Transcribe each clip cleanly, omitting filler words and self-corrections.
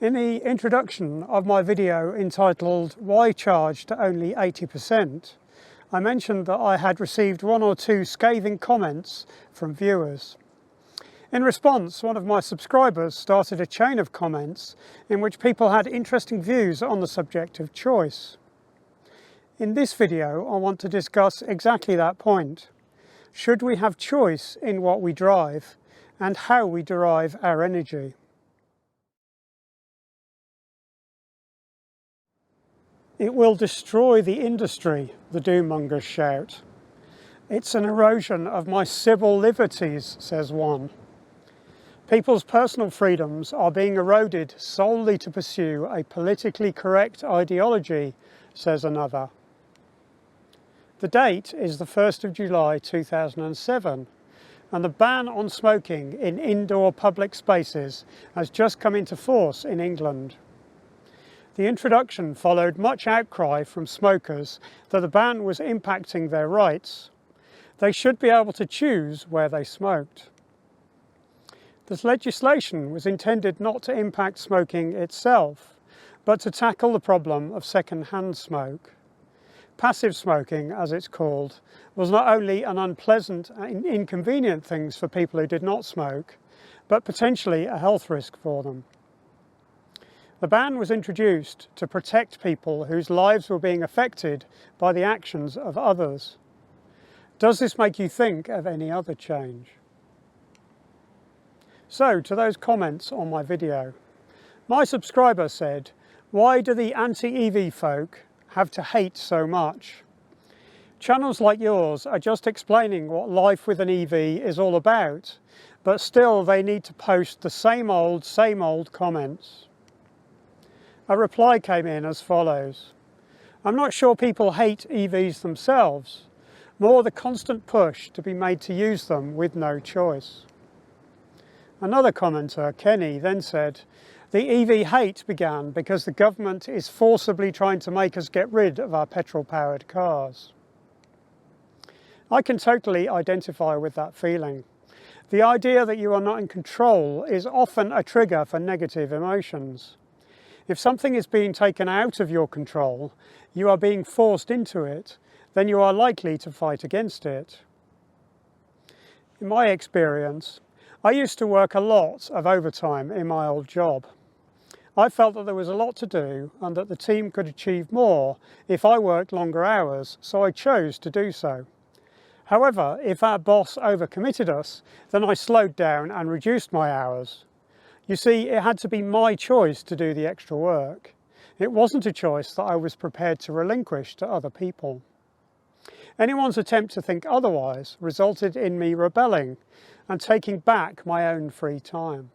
In the introduction of my video entitled "Why Charge to Only 80%, I mentioned that I had received one or two scathing comments from viewers. In response, one of my subscribers started a chain of comments in which people had interesting views on the subject of choice. In this video, I want to discuss exactly that point. Should we have choice in what we drive and how we derive our energy? It will destroy the industry, the doom-mongers shout. It's an erosion of my civil liberties, says one. People's personal freedoms are being eroded solely to pursue a politically correct ideology, says another. The date is the 1st of July 2007, and the ban on smoking in indoor public spaces has just come into force in England. The introduction followed much outcry from smokers that the ban was impacting their rights. They should be able to choose where they smoked. This legislation was intended not to impact smoking itself, but to tackle the problem of second-hand smoke. Passive smoking, as it's called, was not only an unpleasant and inconvenient thing for people who did not smoke, but potentially a health risk for them. The ban was introduced to protect people whose lives were being affected by the actions of others. Does this make you think of any other change? So, to those comments on my video. My subscriber said, "Why do the anti-EV folk have to hate so much? Channels like yours are just explaining what life with an EV is all about, but still they need to post the same old comments." A reply came in as follows. "I'm not sure people hate EVs themselves, more the constant push to be made to use them with no choice." Another commenter, Kenny, then said, "The EV hate began because the government is forcibly trying to make us get rid of our petrol-powered cars." I can totally identify with that feeling. The idea that you are not in control is often a trigger for negative emotions. If something is being taken out of your control, you are being forced into it, then you are likely to fight against it. In my experience, I used to work a lot of overtime in my old job. I felt that there was a lot to do and that the team could achieve more if I worked longer hours, so I chose to do so. However, if our boss overcommitted us, then I slowed down and reduced my hours. You see, it had to be my choice to do the extra work. It wasn't a choice that I was prepared to relinquish to other people. Anyone's attempt to think otherwise resulted in me rebelling and taking back my own free time.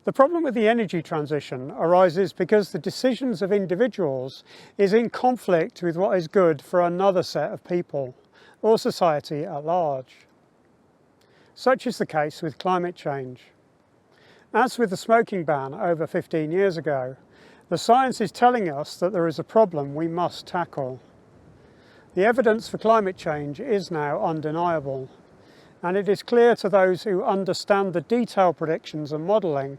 The problem with the energy transition arises because the decisions of individuals is in conflict with what is good for another set of people, or society at large. Such is the case with climate change. As with the smoking ban over 15 years ago, the science is telling us that there is a problem we must tackle. The evidence for climate change is now undeniable, and it is clear to those who understand the detailed predictions and modelling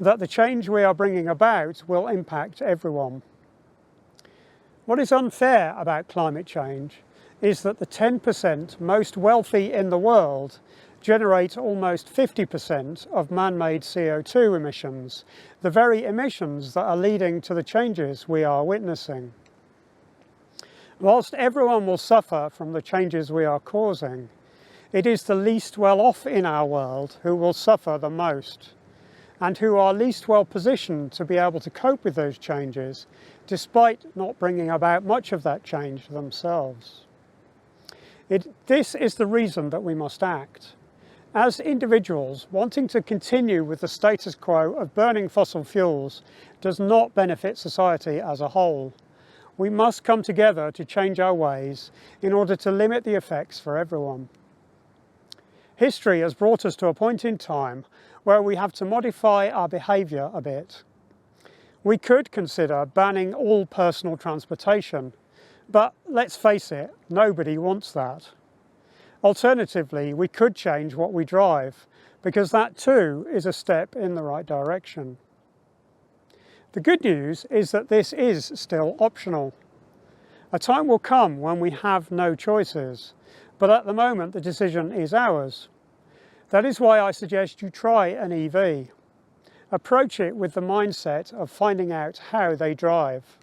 that the change we are bringing about will impact everyone. What is unfair about climate change is that the 10% most wealthy in the world generate almost 50% of man-made CO2 emissions, the very emissions that are leading to the changes we are witnessing. Whilst everyone will suffer from the changes we are causing, it is the least well off in our world who will suffer the most, and who are least well positioned to be able to cope with those changes, despite not bringing about much of that change themselves. This is the reason that we must act. As individuals, wanting to continue with the status quo of burning fossil fuels does not benefit society as a whole. We must come together to change our ways in order to limit the effects for everyone. History has brought us to a point in time where we have to modify our behaviour a bit. We could consider banning all personal transportation, but let's face it, nobody wants that. Alternatively, we could change what we drive, because that too is a step in the right direction. The good news is that this is still optional. A time will come when we have no choices, but at the moment the decision is ours. That is why I suggest you try an EV. Approach it with the mindset of finding out how they drive.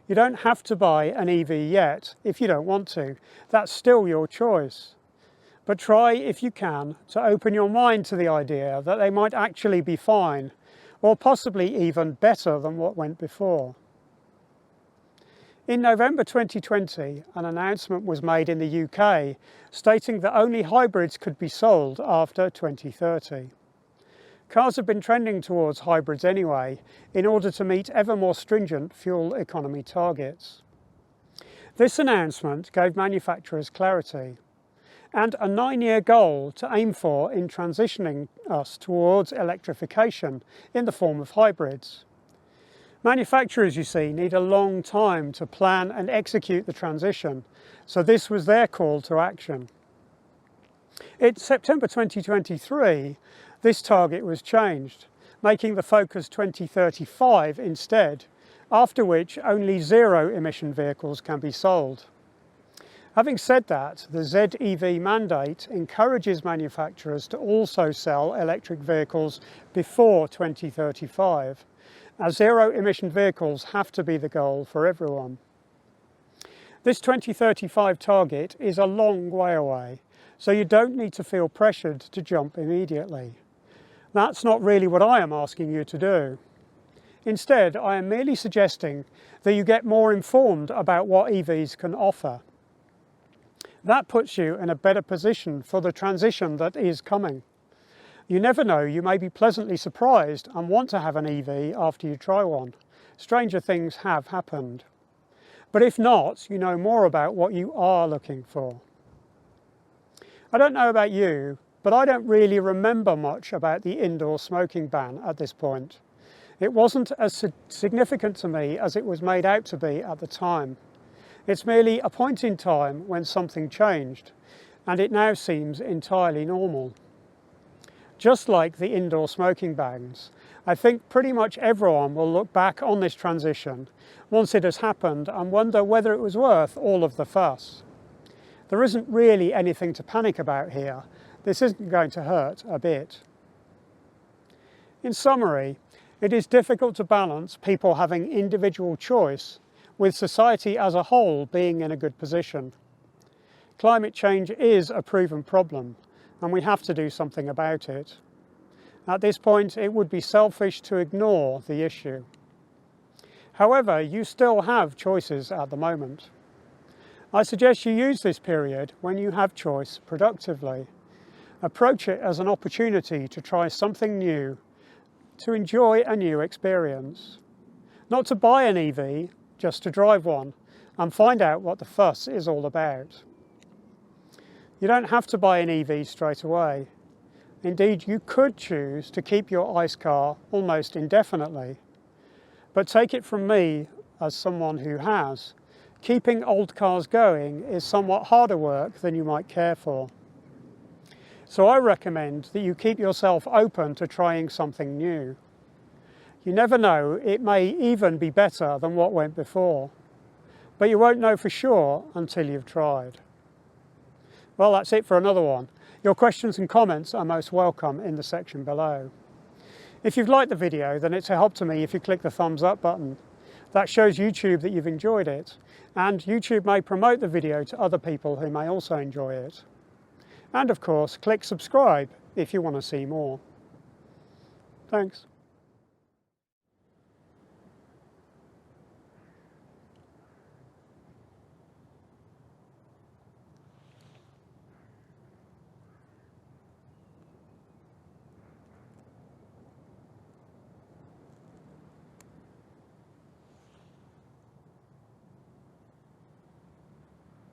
You don't have to buy an EV yet if you don't want to. That's still your choice. But try, if you can, to open your mind to the idea that they might actually be fine, or possibly even better than what went before. In November 2020, an announcement was made in the UK stating that only hybrids could be sold after 2030. Cars have been trending towards hybrids anyway, in order to meet ever more stringent fuel economy targets. This announcement gave manufacturers clarity and a 9-year goal to aim for in transitioning us towards electrification in the form of hybrids. Manufacturers, you see, need a long time to plan and execute the transition, so this was their call to action. In September 2023, this target was changed, making the focus 2035 instead, after which only zero-emission vehicles can be sold. Having said that, the ZEV mandate encourages manufacturers to also sell electric vehicles before 2035, as zero-emission vehicles have to be the goal for everyone. This 2035 target is a long way away, so you don't need to feel pressured to jump immediately. That's not really what I am asking you to do. Instead, I am merely suggesting that you get more informed about what EVs can offer. That puts you in a better position for the transition that is coming. You never know, you may be pleasantly surprised and want to have an EV after you try one. Stranger things have happened. But if not, you know more about what you are looking for. I don't know about you, but I don't really remember much about the indoor smoking ban at this point. It wasn't as significant to me as it was made out to be at the time. It's merely a point in time when something changed, and it now seems entirely normal. Just like the indoor smoking bans, I think pretty much everyone will look back on this transition once it has happened and wonder whether it was worth all of the fuss. There isn't really anything to panic about here. This isn't going to hurt a bit. In summary, it is difficult to balance people having individual choice with society as a whole being in a good position. Climate change is a proven problem, and we have to do something about it. At this point, it would be selfish to ignore the issue. However, you still have choices at the moment. I suggest you use this period when you have choice productively. Approach it as an opportunity to try something new, to enjoy a new experience. Not to buy an EV, just to drive one and find out what the fuss is all about. You don't have to buy an EV straight away. Indeed, you could choose to keep your ICE car almost indefinitely. But take it from me, as someone who has, keeping old cars going is somewhat harder work than you might care for. So I recommend that you keep yourself open to trying something new. You never know, it may even be better than what went before. But you won't know for sure until you've tried. Well, that's it for another one. Your questions and comments are most welcome in the section below. If you've liked the video, then it's a help to me if you click the thumbs up button. That shows YouTube that you've enjoyed it, and YouTube may promote the video to other people who may also enjoy it. And of course, click subscribe if you want to see more. Thanks.